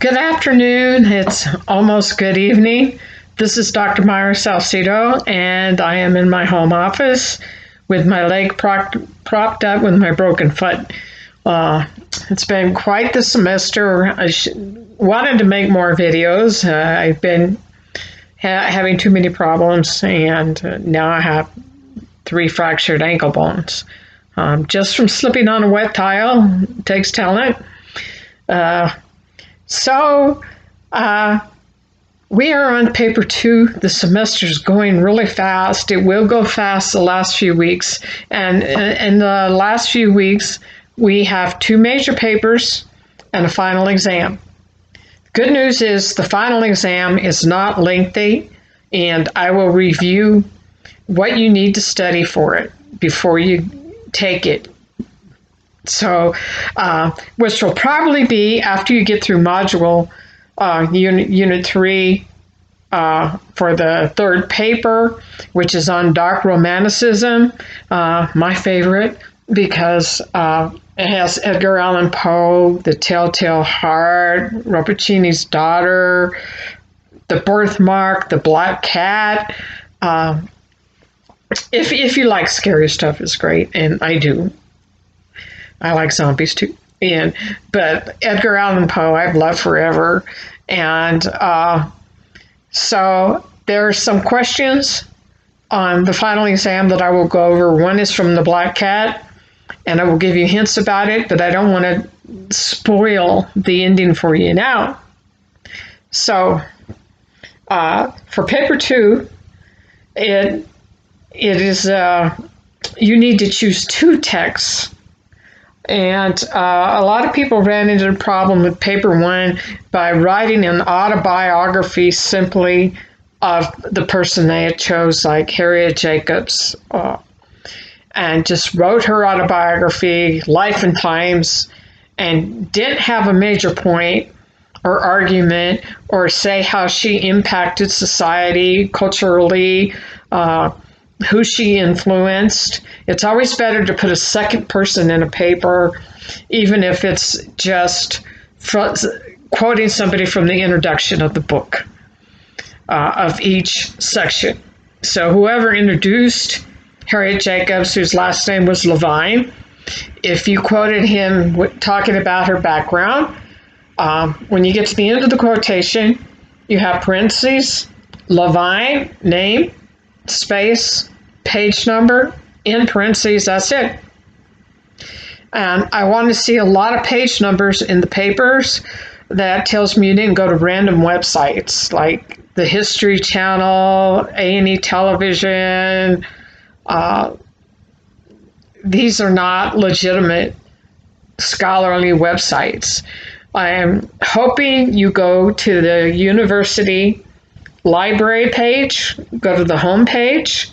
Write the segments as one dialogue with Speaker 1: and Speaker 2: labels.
Speaker 1: Good afternoon. It's almost good evening. This is Dr. Myra Salcido, and I am in my home office with my leg propped up with my broken foot. Uh, it's been quite the semester. Wanted to make more videos. I've been having too many problems, and now I have 3 fractured ankle bones. Just from slipping on a wet tile. Takes talent. Uh, So, we are on paper 2. The semester's going really fast. It will go fast the last few weeks. And in the last few weeks, we have 2 major papers and a final exam. Good news is the final exam is not lengthy, and I will review what you need to study for it before you take it. So, which will probably be after you get through module unit 3 for the third paper, which is on dark romanticism, my favorite, because it has Edgar Allan Poe, The Telltale Heart, Rappaccini's Daughter, The Birthmark, The Black Cat. If you like scary stuff, it's great, and I do. I like zombies too. But Edgar Allan Poe, I've loved forever. And so there are some questions on the final exam that I will go over. One is from The Black Cat, and I will give you hints about it, but I don't want to spoil the ending for you now. So for paper 2, it is you need to choose 2 texts. And a lot of people ran into the problem with paper 1 by writing an autobiography simply of the person they had chose, like Harriet Jacobs, and just wrote her autobiography, Life and Times, and didn't have a major point or argument or say how she impacted society culturally, who she influenced. It's always better to put a second person in a paper, even if it's just quoting somebody from the introduction of the book of each section. So whoever introduced Harriet Jacobs, whose last name was Levine, if you quoted him talking about her background, when you get to the end of the quotation, you have parentheses, Levine, name, space, page number, in parentheses, that's it. And I want to see a lot of page numbers in the papers. That tells me you didn't go to random websites like the History Channel, A&E Television. These are not legitimate scholarly websites. I am hoping you go to the university library page, go to the home page,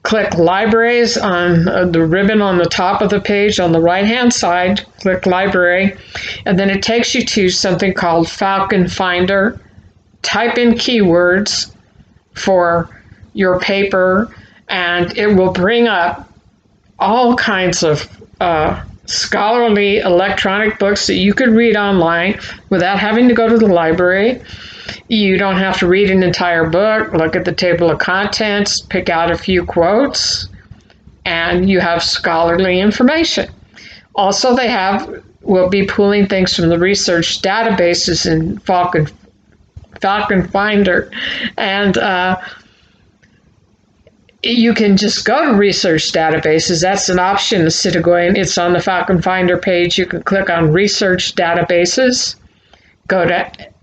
Speaker 1: click libraries on the ribbon on the top of the page on the right hand side, click library, and then it takes you to something called Falcon Finder. Type in keywords for your paper and it will bring up all kinds of scholarly electronic books that you could read online without having to go to the library. You don't have to read an entire book, look at the table of contents, pick out a few quotes, and you have scholarly information. Also, will be pulling things from the research databases in Falcon Finder, and you can just go to research databases. That's an option instead of going, it's on the Falcon Finder page. You can click on research databases,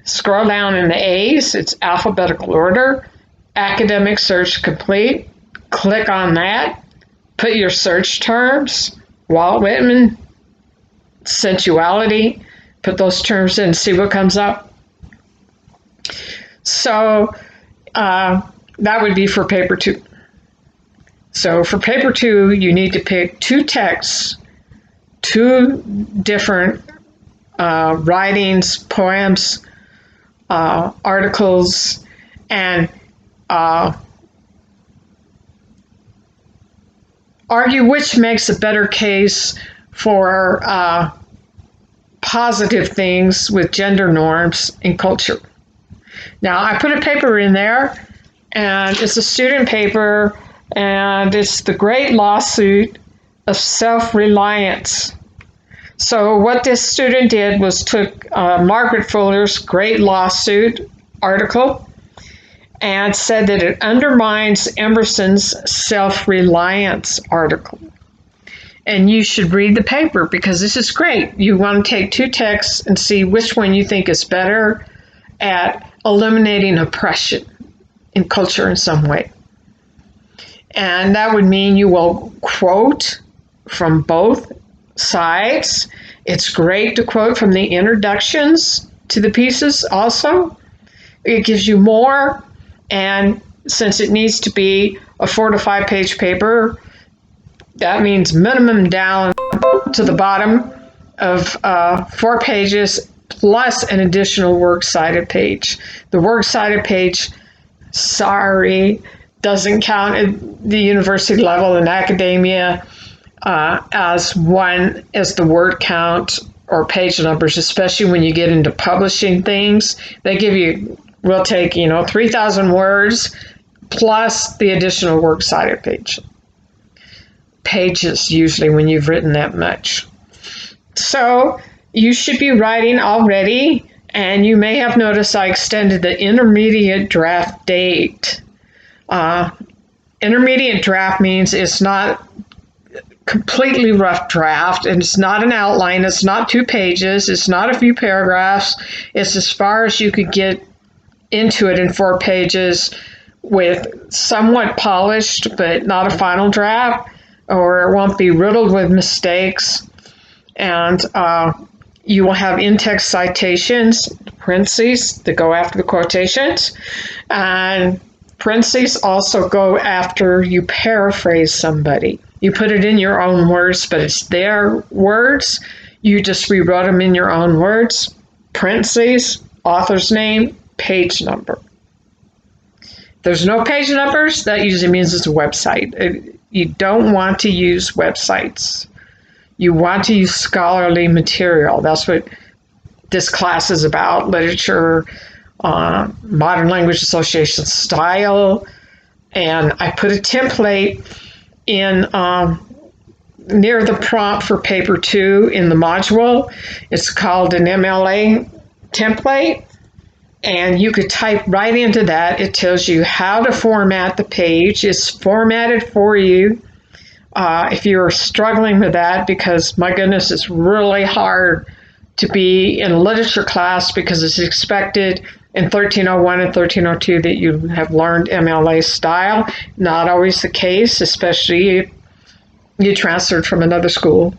Speaker 1: scroll down in the A's, it's alphabetical order, academic search complete, click on that, put your search terms, Walt Whitman, sensuality, put those terms in, see what comes up. So that would be for paper 2. So for paper 2, you need to pick 2 texts, 2 different writings, poems, articles, and argue which makes a better case for positive things with gender norms in culture. Now, I put a paper in there, and it's a student paper, and it's the Great Lawsuit of Self-Reliance. So what this student did was took Margaret Fuller's Great Lawsuit article and said that it undermines Emerson's Self-Reliance article. And you should read the paper because this is great. You want to take two texts and see which one you think is better at eliminating oppression in culture in some way. And that would mean you will quote from both sides. It's great to quote from the introductions to the pieces also. It gives you more, and since it needs to be a 4 to 5 page paper, that means minimum down to the bottom of 4 pages plus an additional works cited page. The works cited page, sorry, doesn't count at the university level in academia as one as the word count or page numbers, especially when you get into publishing things. They give you, we'll take, 3,000 words plus the additional works cited page. Pages usually when you've written that much. So you should be writing already, and you may have noticed I extended the intermediate draft date. Intermediate draft means it's not completely rough draft, and it's not an outline, it's not 2 pages, it's not a few paragraphs, it's as far as you could get into it in 4 pages with somewhat polished but not a final draft, or it won't be riddled with mistakes. And you will have in-text citations, parentheses, that go after the quotations. And parentheses also go after you paraphrase somebody. You put it in your own words, but it's their words. You just rewrote them in your own words. Parentheses, author's name, page number. If there's no page numbers, that usually means it's a website. You don't want to use websites. You want to use scholarly material. That's what this class is about: literature, modern language association style. And I put a template in near the prompt for paper 2 in the module. It's called an MLA template, and you could type right into that. It tells you how to format the page. It's formatted for you. If you're struggling with that, because my goodness, it's really hard to be in a literature class because it's expected in 1301 and 1302 that you have learned MLA style. Not always the case, especially if you transferred from another school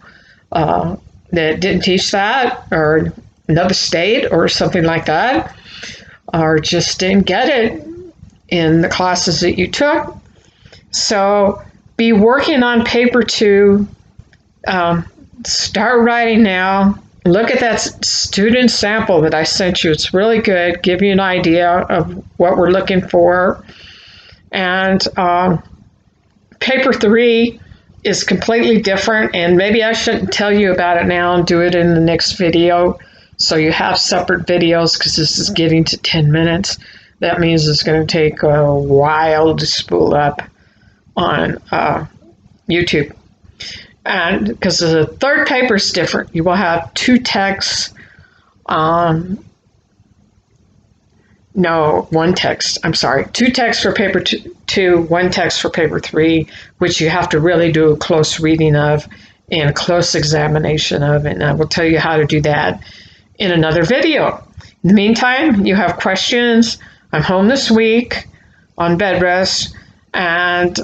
Speaker 1: that didn't teach that, or another state or something like that, or just didn't get it in the classes that you took. So be working on paper 2. Start writing now. Look at that student sample that I sent you. It's really good. Give you an idea of what we're looking for. And paper 3 is completely different, and maybe I shouldn't tell you about it now and do it in the next video. So you have separate videos, because this is getting to 10 minutes. That means it's going to take a while to spool up on YouTube. And because the third paper is different, you will have 2 texts. No, 1 text. I'm sorry. 2 texts for paper 2, 1 text for paper 3, which you have to really do a close reading of and a close examination of. And I will tell you how to do that in another video. In the meantime, you have questions. I'm home this week on bed rest, and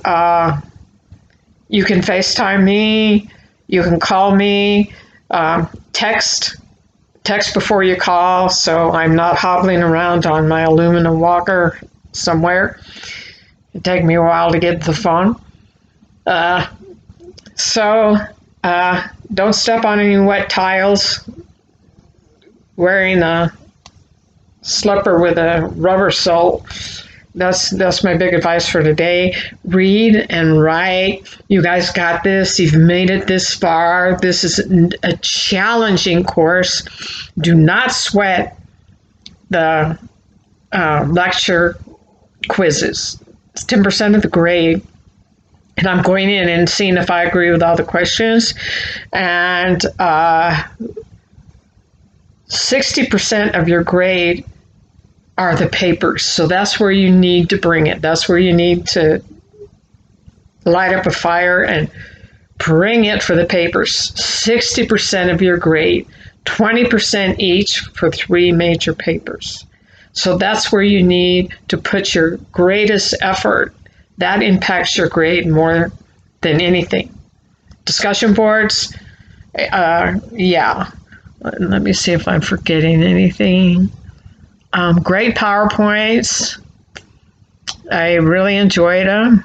Speaker 1: you can FaceTime me, you can call me, text before you call, so I'm not hobbling around on my aluminum walker somewhere. It'd take me a while to get to the phone. Don't step on any wet tiles. Wearing a slipper with a rubber sole That's my big advice for today. Read and write. You guys got this. You've made it this far. This is a challenging course. Do not sweat the lecture quizzes. It's 10% of the grade. And I'm going in and seeing if I agree with all the questions. And 60% of your grade are the papers. So that's where you need to bring it. That's where you need to light up a fire and bring it for the papers. 60% of your grade, 20% each for 3 major papers. So that's where you need to put your greatest effort. That impacts your grade more than anything. Discussion boards, yeah. Let me see if I'm forgetting anything. Great PowerPoints. I really enjoyed them.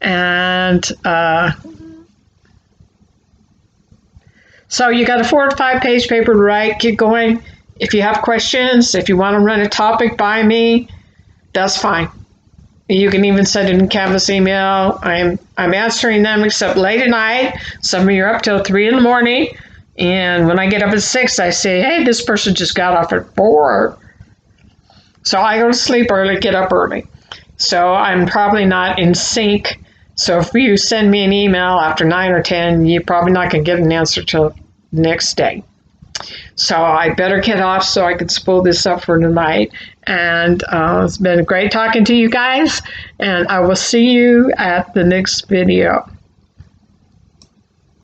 Speaker 1: And so you got a 4 or 5 page paper to write. Keep going. If you have questions, if you want to run a topic by me, that's fine. You can even send it in Canvas email. I'm answering them, except late at night. Some of you are up till 3 in the morning. And when I get up at 6, I say, hey, this person just got off at 4. So I go to sleep early, get up early. So I'm probably not in sync. So if you send me an email after 9 or 10, you're probably not going to get an answer till the next day. So I better get off so I can spool this up for tonight. And it's been great talking to you guys. And I will see you at the next video.